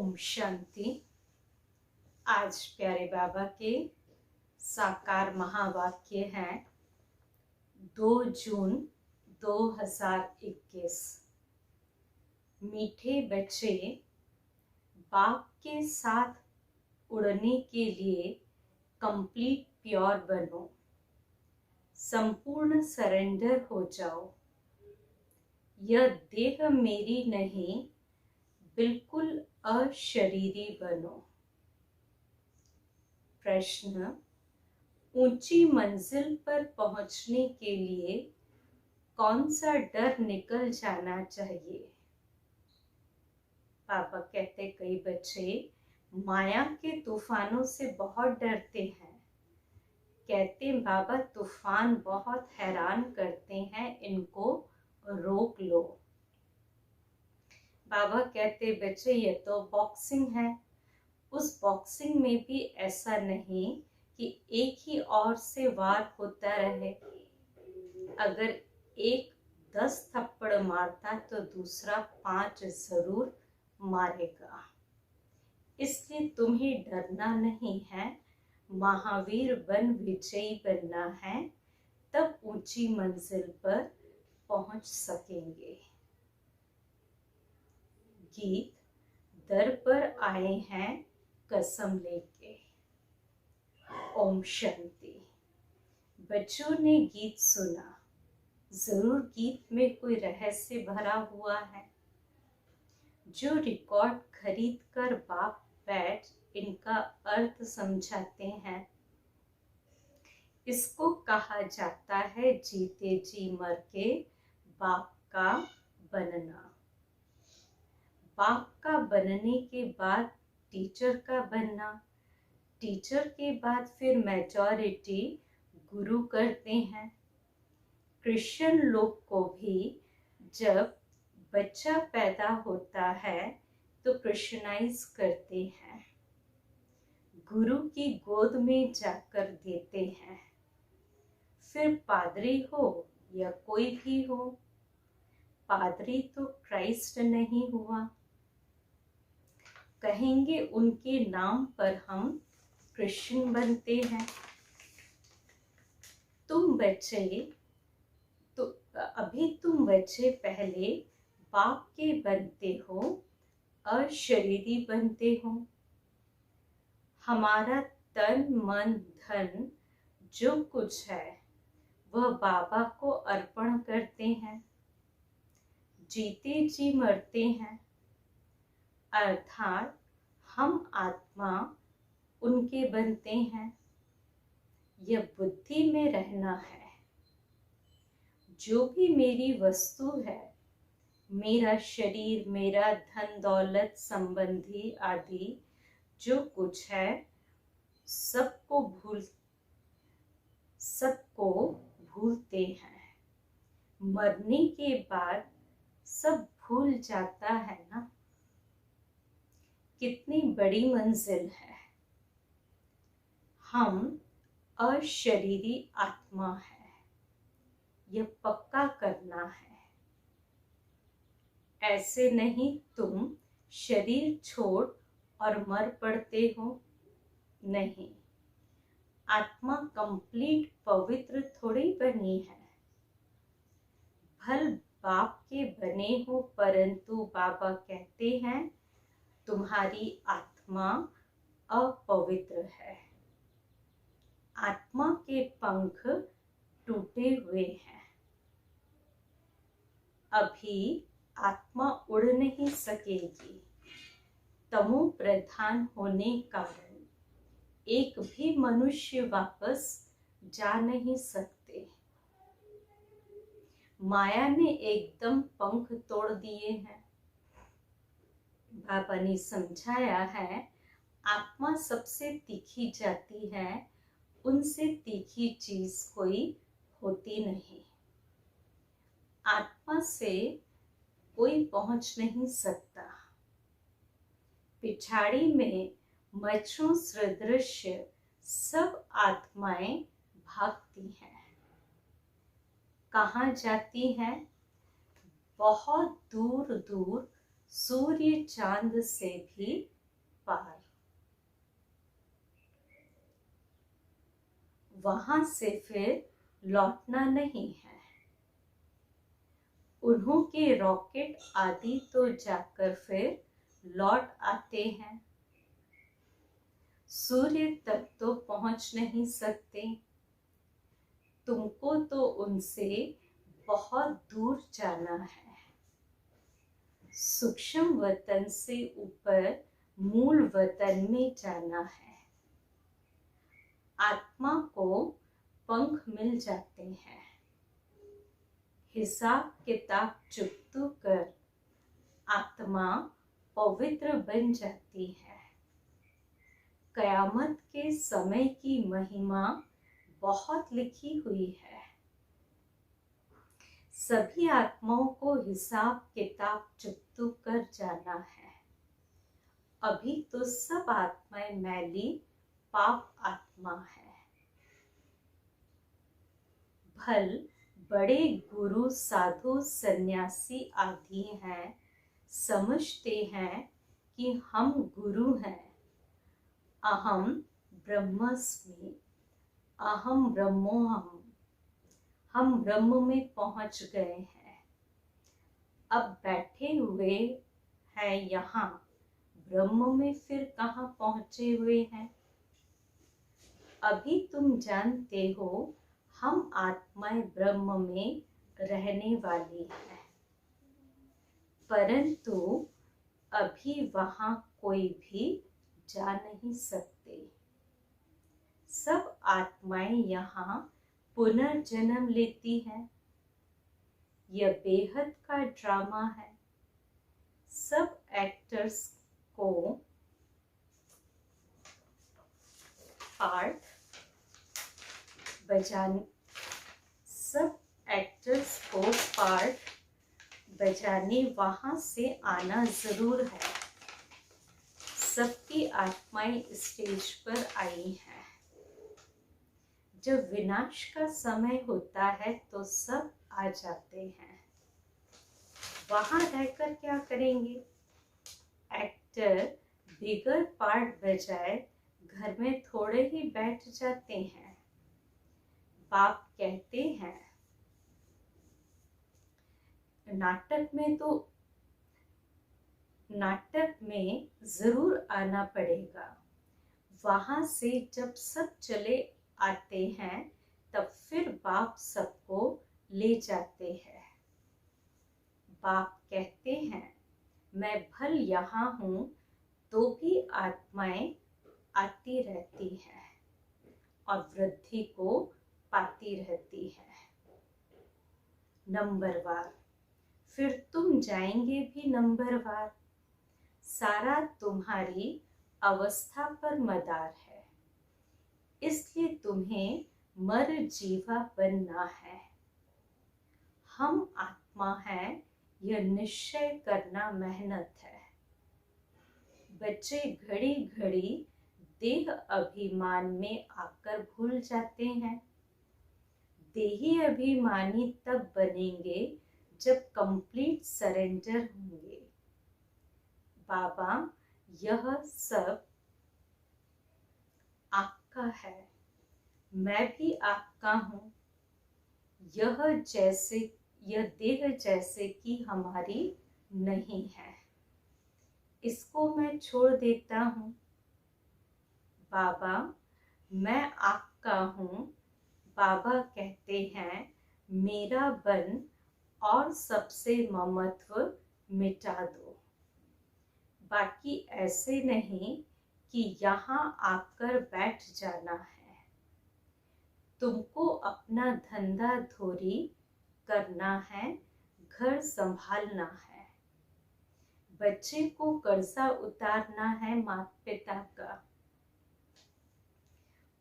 ओम शांति। आज प्यारे बाबा के साकार महावाक्य हैं 2 जून 2021। मीठे बच्चे, बाप के साथ उड़ने के लिए कंप्लीट प्योर बनो, संपूर्ण सरेंडर हो जाओ। यह देह मेरी नहीं, बिल्कुल अशरीरी बनो। प्रश्न: ऊंची मंजिल पर पहुंचने के लिए कौन सा डर निकल जाना चाहिए? पापा कहते कई बच्चे माया के तूफानों से बहुत डरते हैं। कहते बाबा तूफान बहुत हैरान करते हैं, इनको रोक लो। बाबा कहते बच्चे ये तो बॉक्सिंग है, उस बॉक्सिंग में भी ऐसा नहीं कि एक ही ओर से वार होता रहे। अगर एक 10 थप्पड़ मारता तो दूसरा 5 जरूर मारेगा। इसलिए तुम्हें डरना नहीं है, महावीर बन विजयी बनना है, तब ऊंची मंजिल पर पहुंच सकेंगे। गीत: दर पर आए हैं कसम लेके। ओम शांति। बच्चों ने गीत सुना, जरूर गीत में कोई रहस्य भरा हुआ है। जो रिकॉर्ड खरीद कर बाप बैठ इनका अर्थ समझाते हैं। इसको कहा जाता है जीते जी मर के बाप का बनना। बाप का बनने के बाद टीचर का बनना, टीचर के बाद फिर मेजॉरिटी गुरु करते हैं। क्रिश्चियन लोग को भी जब बच्चा पैदा होता है तो क्रिश्चियनाइज करते हैं, गुरु की गोद में जाकर देते हैं। फिर पादरी हो या कोई भी हो, पादरी तो क्राइस्ट नहीं हुआ। कहेंगे उनके नाम पर हम क्रिश्चियन बनते हैं। अभी तुम बच्चे पहले बाप के बनते हो, अशरीरी बनते हो। हमारा तन मन धन जो कुछ है वह बाबा को अर्पण करते हैं, जीते जी मरते हैं। अर्थात हम आत्मा उनके बनते हैं। यह बुद्धि में रहना है। जो भी मेरी वस्तु है, मेरा शरीर, मेरा धन दौलत संबंधी आदि जो कुछ है, सबको भूलते हैं। मरने के बाद सब भूल जाता है ना। कितनी बड़ी मंजिल है। हम अशरीरी आत्मा है, यह पक्का करना है। ऐसे नहीं तुम शरीर छोड़ और मर पड़ते हो, नहीं। आत्मा कंप्लीट पवित्र थोड़ी बनी है। भल बाप के बने हो, परंतु बाबा कहते हैं तुम्हारी आत्मा अपवित्र है। आत्मा के पंख टूटे हुए हैं। अभी आत्मा उड़ नहीं सकेगी। तमो प्रधान होने कारण एक भी मनुष्य वापस जा नहीं सकते। माया ने एकदम पंख तोड़ दिए हैं। बाबा ने समझाया है आत्मा सबसे तीखी जाती है, उनसे तीखी चीज कोई होती नहीं। आत्मा से कोई पहुंच नहीं सकता। पिछाड़ी में मच्छरों सदृश सब आत्माएं भागती हैं। कहाँ जाती हैं? बहुत दूर दूर सूर्य चांद से भी पार। वहां से फिर लौटना नहीं है। उन्हों के रॉकेट आदि तो जाकर फिर लौट आते हैं। सूर्य तक तो पहुंच नहीं सकते। तुमको तो उनसे बहुत दूर जाना है। सूक्ष्म वतन से ऊपर मूल वतन में जाना है। आत्मा को पंख मिल जाते हैं। हिसाब किताब चुकतू कर आत्मा पवित्र बन जाती है। कयामत के समय की महिमा बहुत लिखी हुई है। सभी आत्माओं को हिसाब किताब चुकतू कर जाना है। अभी तो सब आत्माएं मैली पाप आत्मा है। भल बड़े गुरु साधु सन्यासी आदि हैं, समझते हैं कि हम गुरु हैं। अहम ब्रह्मस्मि, अहम ब्रह्मोहम, हम ब्रह्म में पहुंच गए हैं। अब बैठे हुए हैं यहाँ, ब्रह्म में फिर कहाँ पहुंचे हुए हैं। अभी तुम जानते हो हम आत्माएं ब्रह्म में रहने वाली हैं, परंतु अभी वहां कोई भी जा नहीं सकते। सब आत्माएं यहाँ पुनर्जन्म लेती हैं। यह बेहद का ड्रामा है। सब एक्टर्स को पार्ट बजाने वहां से आना जरूर है। सबकी आत्माएं स्टेज पर आई हैं। जब विनाश का समय होता है तो सब आ जाते हैं। वहां रहकर क्या करेंगे? एक्टर बिगर पार्ट बजाए घर में थोड़े ही बैठ जाते हैं। बाप कहते हैं नाटक में जरूर आना पड़ेगा। वहां से जब सब चले आते हैं तब फिर बाप सबको ले जाते हैं। बाप कहते हैं मैं भल यहाँ हूँ तो भी आत्माएं आती रहती हैं और वृद्धि को पाती रहती है। नंबरवार, फिर तुम जाएंगे भी नंबरवार। सारा तुम्हारी अवस्था पर मदार है, इसलिए तुम्हें मर जीवा बनना है। हम आत्मा हैं, यह निश्चय करना मेहनत है। बच्चे घड़ी घड़ी देह अभिमान में आकर भूल जाते हैं। देही अभिमानी तब बनेंगे जब कंप्लीट सरेंडर होंगे। बाबा यह सब आपका है, मैं भी आपका हूँ। यह देह जैसे कि हमारी नहीं है, इसको मैं छोड़ देता हूँ। बाबा मैं आपका हूँ। बाबा कहते हैं मेरा बन और सबसे ममत्व मिटा दो। बाकी ऐसे नहीं कि यहाँ आकर बैठ जाना है। तुमको अपना धंधा धोरी करना है, घर संभालना है। बच्चे को कर्जा उतारना है माता पिता का,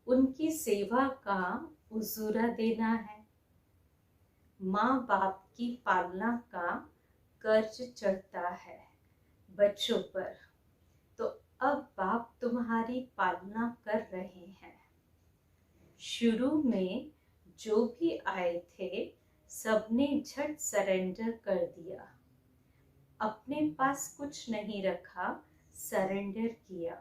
उनकी सेवा का उजूरा देना है। माँ बाप की पालना का कर्ज चढ़ता है बच्चों पर, तो अब बाप तुम्हारी पालना कर रहे हैं। शुरू में जो भी आए थे सबने झट सरेंडर कर दिया। अपने पास कुछ नहीं रखा, सरेंडर किया।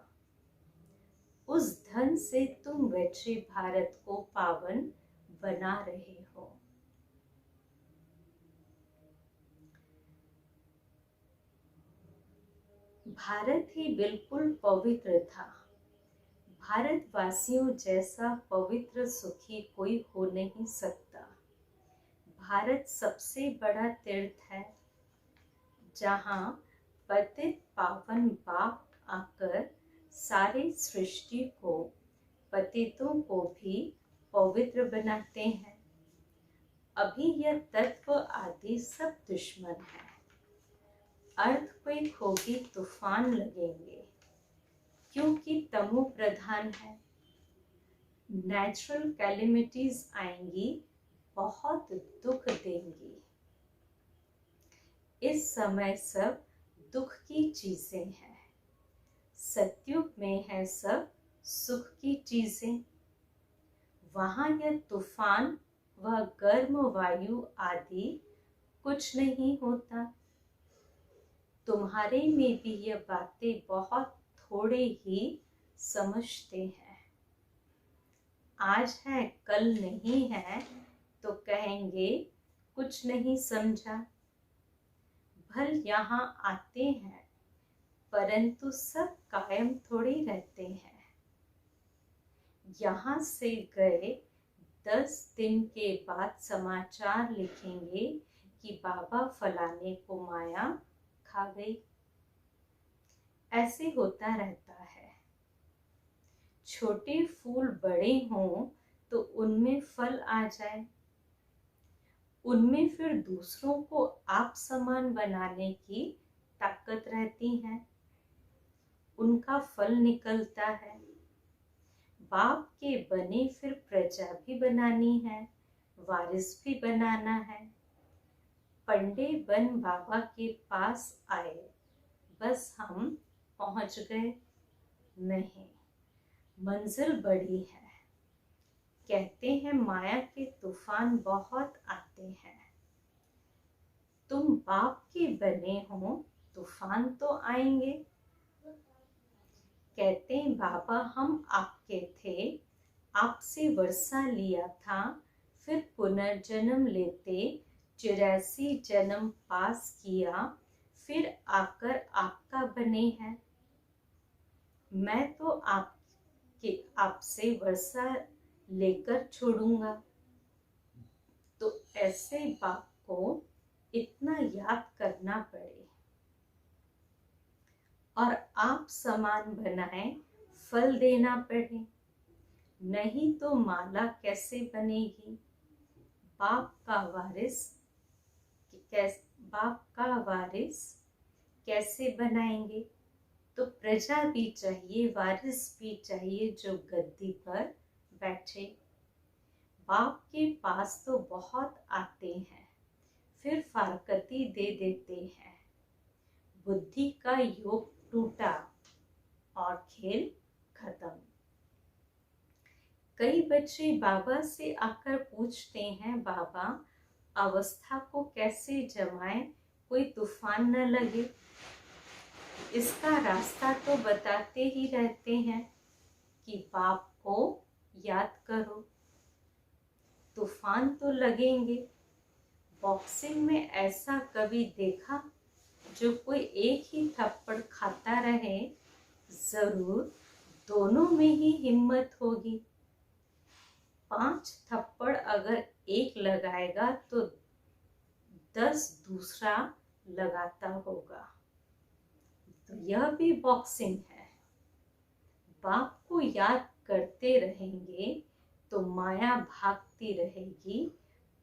उस धन से तुम बचे भारत को पावन बना रहे हो। भारत ही बिल्कुल पवित्र था। भारतवासियों जैसा पवित्र सुखी कोई हो नहीं सकता। भारत सबसे बड़ा तीर्थ है, जहाँ पतित पावन बाप आकर सारे सृष्टि को, पतितों को भी पवित्र बनाते हैं। अभी यह तत्व आदि सब दुश्मन है। अर्थक्वेक होगी, तूफान लगेंगे, क्योंकि तमो प्रधान है। नेचुरल कैलेमिटीज आएंगी, बहुत दुख देंगी। इस समय सब दुख की चीजें हैं। सतयुग में है सब सुख की चीजें। वहां यह तूफान व गर्म वायु आदि कुछ नहीं होता। तुम्हारे में भी यह बातें बहुत थोड़े ही समझते हैं। आज है कल नहीं है तो कहेंगे कुछ नहीं समझा। भल यहाँ आते हैं, परंतु सब कायम थोड़ी रहते हैं। यहाँ से गए 10 दिन के बाद समाचार लिखेंगे कि बाबा फलाने को माया खा गई। ऐसे होता रहता है। छोटे फूल बड़े हों तो उनमें फल आ जाए, उनमें फिर दूसरों को आप समान बनाने की ताकत रहती है, उनका फल निकलता है। बाप के बने फिर प्रजा भी बनानी है, वारिस भी बनाना है। पंडे बन बाबा के पास आए, बस हम पहुंच गए नहीं, मंजिल बड़ी है। कहते हैं माया के तूफान बहुत आते हैं। तुम बाप के बने हो, तूफान तो आएंगे। कहते हैं बाबा हम आपके थे, आपसे वर्षा लिया था, फिर पुनर्जन्म लेते 84 जन्म पास किया, फिर आकर आपका बने हैं। मैं तो आपसे वर्षा लेकर छोड़ूंगा। तो ऐसे बाप को इतना याद करना पड़े और आप समान बनाए, फल देना पड़े, नहीं तो माला कैसे बनेगी। बाप का वारिस कैसे बनाएंगे। तो प्रजा भी चाहिए, वारिस भी चाहिए जो गद्दी पर बैठे। बाप के पास तो बहुत आते हैं, फिर फारकती दे देते हैं। बुद्धि का योग टूटा और खेल खत्म। कई बच्चे बाबा से आकर पूछते हैं, बाबा अवस्था को कैसे जमाएं, कोई तूफान न लगे। इसका रास्ता तो बताते ही रहते हैं कि बाप को याद करो, तूफान तो लगेंगे। बॉक्सिंग में ऐसा कभी देखा जो कोई एक ही थप्पड़ खाता रहे? जरूर दोनों में ही हिम्मत होगी। 5 थप्पड़ अगर एक लगाएगा तो 10 दूसरा लगाता होगा। तो यह भी बॉक्सिंग है। बाप को याद करते रहेंगे तो माया भागती रहेगी,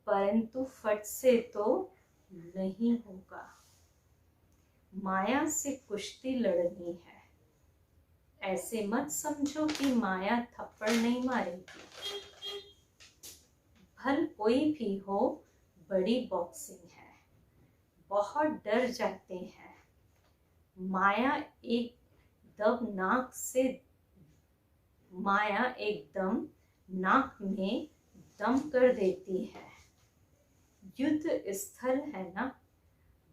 परंतु फट से तो नहीं होगा। माया से कुश्ती लड़नी है। ऐसे मत समझो कि माया थप्पड़ नहीं मारेगी। भल कोई भी हो, बड़ी बॉक्सिंग है, बहुत डर जाते हैं। माया एकदम नाक में दम कर देती है। युद्ध स्थल है ना,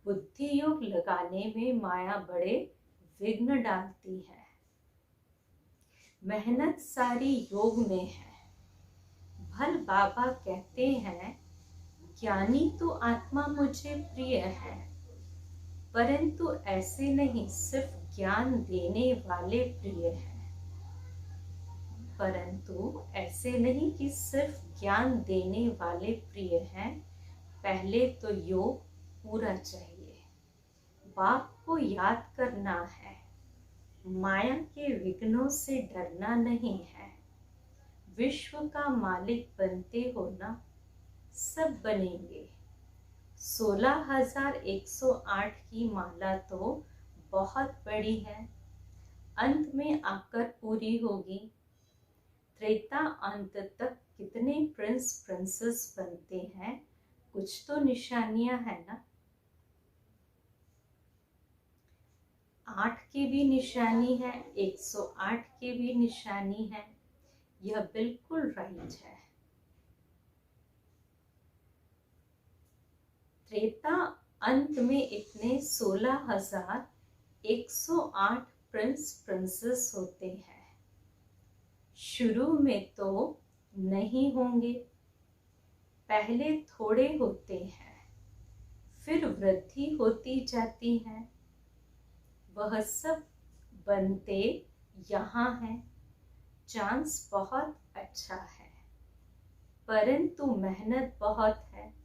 बुद्धि योग लगाने में माया बड़े विघ्न डालती है। मेहनत सारी योग में है। भल बाबा कहते हैं, ज्ञानी तो आत्मा मुझे प्रिय है, परंतु ऐसे नहीं सिर्फ ज्ञान देने वाले प्रिय हैं। परंतु ऐसे नहीं कि सिर्फ ज्ञान देने वाले प्रिय हैं। पहले तो योग पूरा चाहिए। बाप को याद करना है। माया के विघ्नों से डरना नहीं है। विश्व का मालिक बनते हो ना, सब बनेंगे। 16,108 की माला तो बहुत बड़ी है, अंत में आकर पूरी होगी। त्रेता अंत तक कितने प्रिंस प्रिंसेस बनते हैं, कुछ तो निशानियां है ना। 8 की भी निशानी है, 108 की भी निशानी है। यह बिल्कुल राइट है। त्रेता अंत में इतने 16,108 प्रिंस प्रिंसेस होते हैं। शुरू में तो नहीं होंगे, पहले थोड़े होते हैं, फिर वृद्धि होती जाती है। वह सब बनते यहाँ है। चांस बहुत अच्छा है, परंतु मेहनत बहुत है।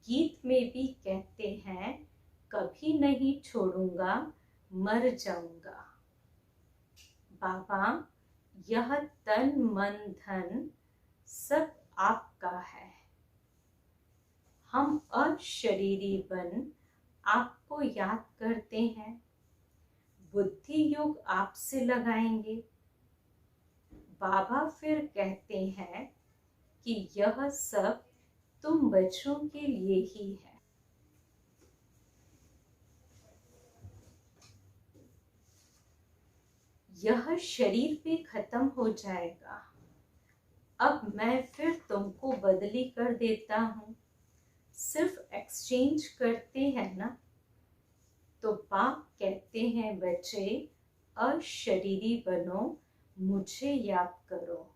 गीत में भी कहते हैं, कभी नहीं छोड़ूंगा, मर जाऊंगा। बाबा, यह तन मन धन सब आपका है। हम अशरीरी बन आपको याद करते हैं। बुद्धि योग आपसे लगाएंगे। बाबा फिर कहते हैं कि यह सब तुम बच्चों के लिए ही है। यह शरीर भी खत्म हो जाएगा। अब मैं फिर तुमको बदली कर देता हूँ। सिर्फ एक्सचेंज करते हैं ना। तो बाप कहते हैं, बच्चे अशरीरी बनो, मुझे याद करो।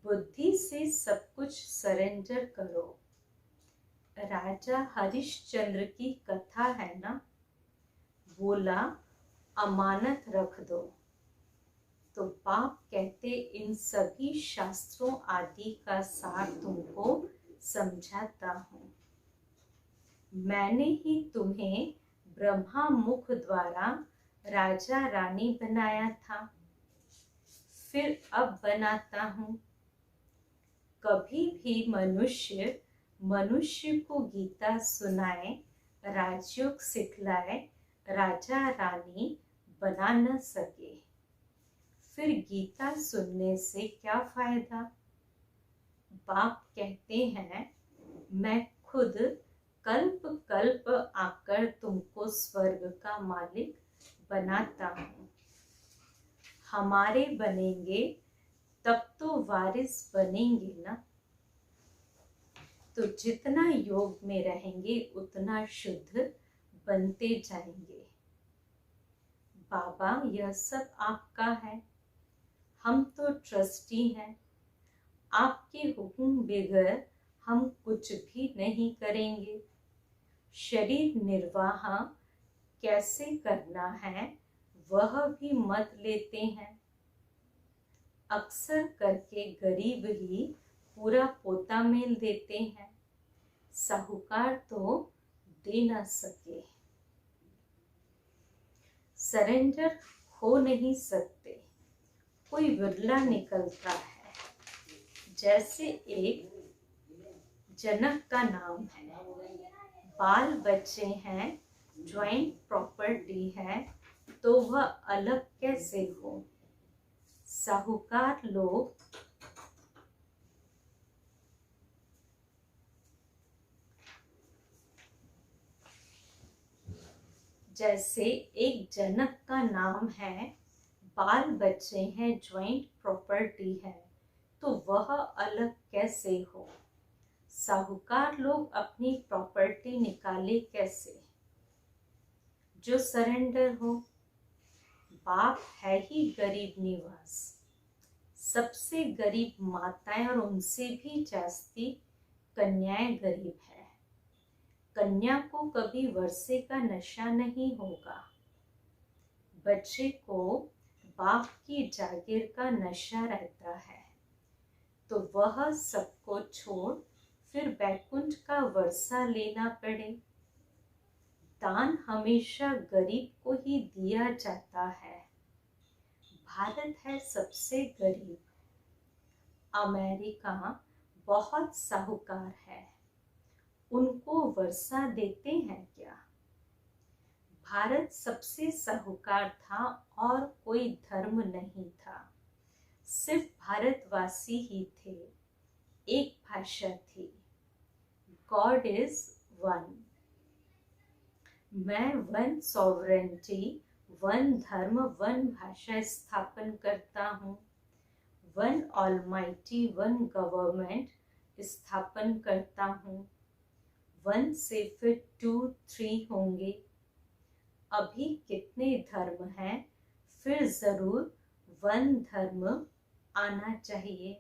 बुद्धि से सब कुछ सरेंडर करो। राजा हरिश्चंद्र की कथा है ना। बोला, अमानत रख दो। तो बाप कहते, इन सभी शास्त्रों आदि का सार तुमको समझाता हूँ। मैंने ही तुम्हें ब्रह्मा मुख द्वारा राजा रानी बनाया था, फिर अब बनाता हूँ। कभी भी मनुष्य मनुष्य को गीता सुनाए, राजयोग सिखलाए, राजा रानी बना न सके, फिर गीता सुनने से क्या फायदा। बाप कहते हैं, मैं खुद कल्प कल्प आकर तुमको स्वर्ग का मालिक बनाता हूँ। हमारे बनेंगे तब तो वारिस बनेंगे ना। तो जितना योग में रहेंगे उतना शुद्ध बनते जाएंगे। बाबा, यह सब आपका है, हम तो ट्रस्टी हैं। आपके हुक्म बगैर हम कुछ भी नहीं करेंगे। शरीर निर्वाह कैसे करना है वह भी मत लेते हैं। अक्सर करके गरीब ही पूरा पोता मेल देते हैं, साहूकार तो दे न सके। सरेंडर हो नहीं सकते, कोई विरला निकलता है। जैसे एक जनक का नाम है, बाल बच्चे हैं, ज्वाइंट प्रॉपर्टी है, तो वह अलग कैसे हो। साहूकार लोग जैसे एक जनक का नाम है, बाल बच्चे हैं, ज्वाइंट प्रॉपर्टी है, तो वह अलग कैसे हो। साहूकार लोग अपनी प्रॉपर्टी निकाले कैसे। जो सरेंडर हो बाप है ही गरीब निवास। सबसे गरीब माताएं और उनसे भी जास्ती कन्याएं गरीब है। कन्या को कभी वर्षे का नशा नहीं होगा। बच्चे को बाप की जागीर का नशा रहता है, तो वह सबको छोड़ फिर बैकुंठ का वर्षा लेना पड़े। दान हमेशा गरीब को ही दिया जाता है। भारत है सबसे गरीब। अमेरिका बहुत साहूकार है, उनको वर्षा देते हैं क्या? भारत सबसे साहूकार था और कोई धर्म नहीं था, सिर्फ भारतवासी ही थे। एक भाषा थी, गॉड इज वन। मैं वन सॉवरेंटी, वन धर्म, वन भाषा स्थापन करता हूँ। वन ऑलमाइटी, वन गवर्नमेंट स्थापन करता हूँ। वन से फिर 2, 3 होंगे। अभी कितने धर्म हैं, फिर जरूर वन धर्म आना चाहिए।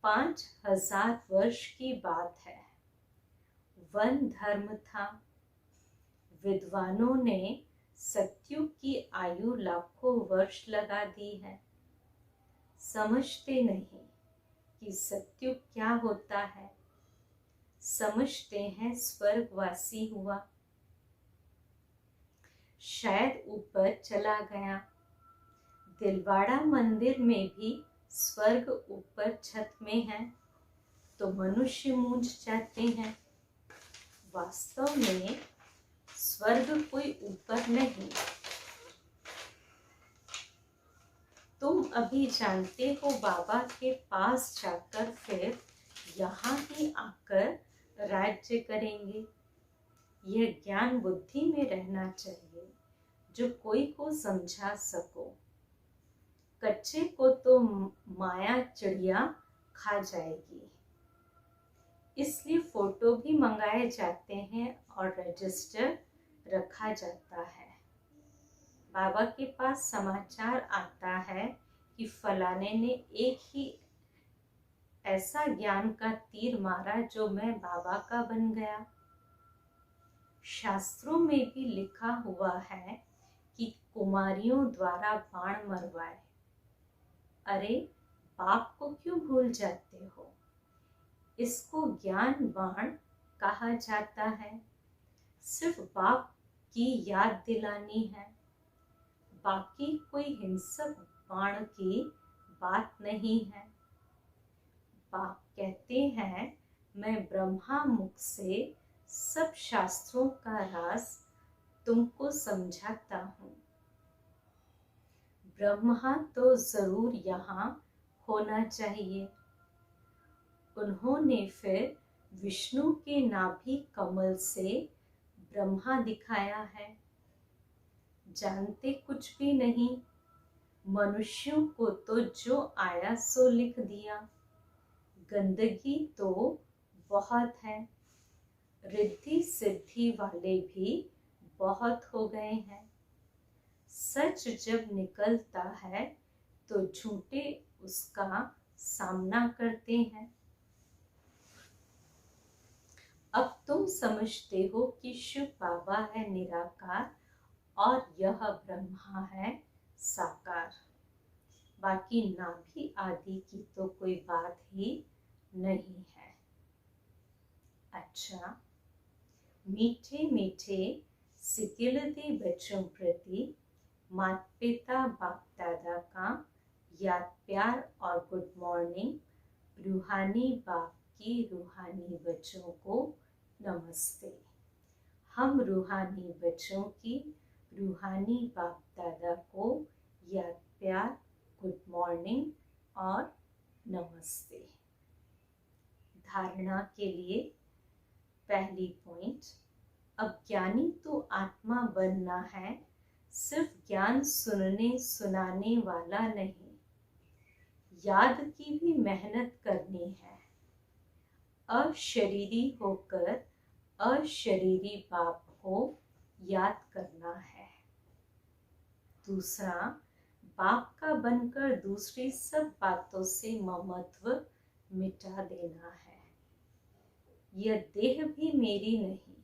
5000 वर्ष की बात है, वन धर्म था। विद्वानों ने सत्युग की आयु लाखों वर्ष लगा दी है। समझते नहीं कि सत्युग क्या होता है, समझते हैं स्वर्गवासी हुआ। शायद ऊपर चला गया। दिलवाड़ा मंदिर में भी स्वर्ग ऊपर छत में है, तो मनुष्य मूंझ जाते हैं। वास्तव में स्वर्ग कोई ऊपर नहीं। तुम अभी जानते हो बाबा के पास जाकर फिर यहाँ ही आकर राज्य करेंगे। यह ज्ञान बुद्धि में रहना चाहिए, जो कोई को समझा सको। कच्चे को तो माया चिड़िया खा जाएगी। इसलिए फोटो भी मंगाए जाते हैं और रजिस्टर रखा जाता है। बाबा के पास समाचार आता है कि फलाने ने एक ही ऐसा ज्ञान का तीर मारा जो मैं बाबा का बन गया। शास्त्रों में भी लिखा हुआ है कि कुमारियों द्वारा बाण मरवाए। अरे बाप को क्यों भूल जाते हो? इसको ज्ञान बाण कहा जाता है। सिर्फ बाप की याद दिलानी है, बाकी कोई हिंसक बाण की बात नहीं है। बाप कहते हैं, मैं ब्रह्मा मुख से सब शास्त्रों का राज तुमको समझाता हूँ। ब्रह्मा तो जरूर यहाँ होना चाहिए। उन्होंने फिर विष्णु के नाभि कमल से ब्रह्मा दिखाया है। जानते कुछ भी नहीं। मनुष्यों को तो जो आया सो लिख दिया। गंदगी तो बहुत है। रिद्धि सिद्धि वाले भी बहुत हो गए हैं। सच जब निकलता है तो झूठे उसका सामना करते हैं। अब तुम समझते हो कि शिव बाबा है निराकार और यह ब्रह्मा है साकार। बाकी नाभि आदि की तो कोई बात ही नहीं है। अच्छा, मीठे मीठे सिकिलते बच्चों प्रति माता पिता बाप दादा का याद प्यार और गुड मॉर्निंग। रूहानी बाप की रूहानी बच्चों को नमस्ते। हम रूहानी बच्चों की रूहानी बाप दादा को याद प्यार, गुड मॉर्निंग और नमस्ते। धारणा के लिए पहली पॉइंट, अब ज्ञानी तो आत्मा बनना है, सिर्फ ज्ञान सुनने सुनाने वाला नहीं। याद की भी मेहनत करनी है। अशरीरी होकर अशरीरी बाप को याद करना है। दूसरा, बाप का बनकर दूसरी सब बातों से ममत्व मिटा देना है। यह देह भी मेरी नहीं,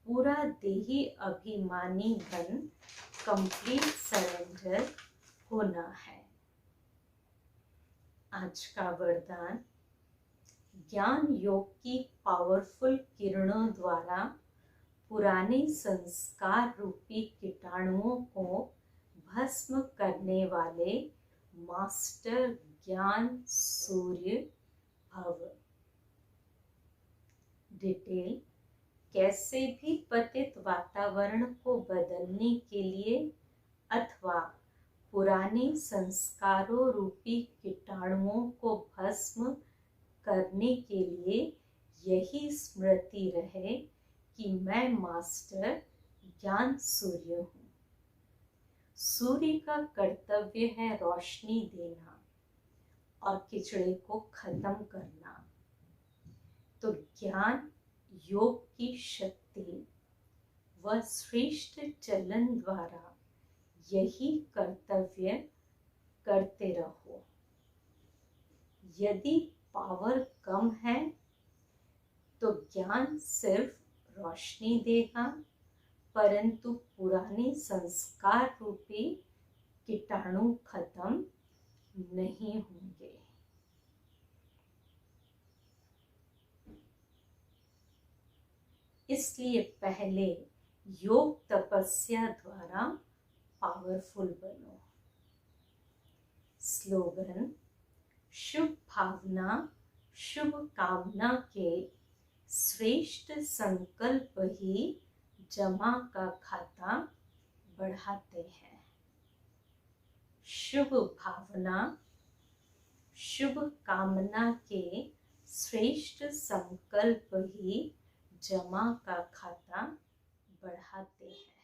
पूरा देही अभिमानी बन कंप्लीट सरेंडर होना है। आज का वरदान, ज्ञान योग की पावरफुल किरणों द्वारा पुराने संस्कार रूपी कीटाणुओं को भस्म करने वाले मास्टर ज्ञान सूर्य भव। डिटेल, कैसे भी पतित वातावरण को बदलने के लिए अथवा पुराने संस्कारों रूपी कीटाणुओं को भस्म करने के लिए यही स्मृति रहे कि मैं मास्टर ज्ञान सूर्य हूँ। सूर्य का कर्तव्य है रोशनी देना और किचड़े को खत्म करना। तो ज्ञान योग की शक्ति व श्रेष्ठ चलन द्वारा यही कर्तव्य करते रहो। यदि पावर कम है तो ज्ञान सिर्फ रोशनी देगा, परंतु पुराने संस्कार रूपी कीटाणु खत्म नहीं होंगे। इसलिए पहले योग तपस्या द्वारा पावरफुल बनो। स्लोगन, शुभ भावना शुभ कामना के श्रेष्ठ संकल्प ही जमा का खाता बढ़ाते हैं। शुभ भावना शुभ कामना के श्रेष्ठ संकल्प ही जमा का खाता बढ़ाते हैं।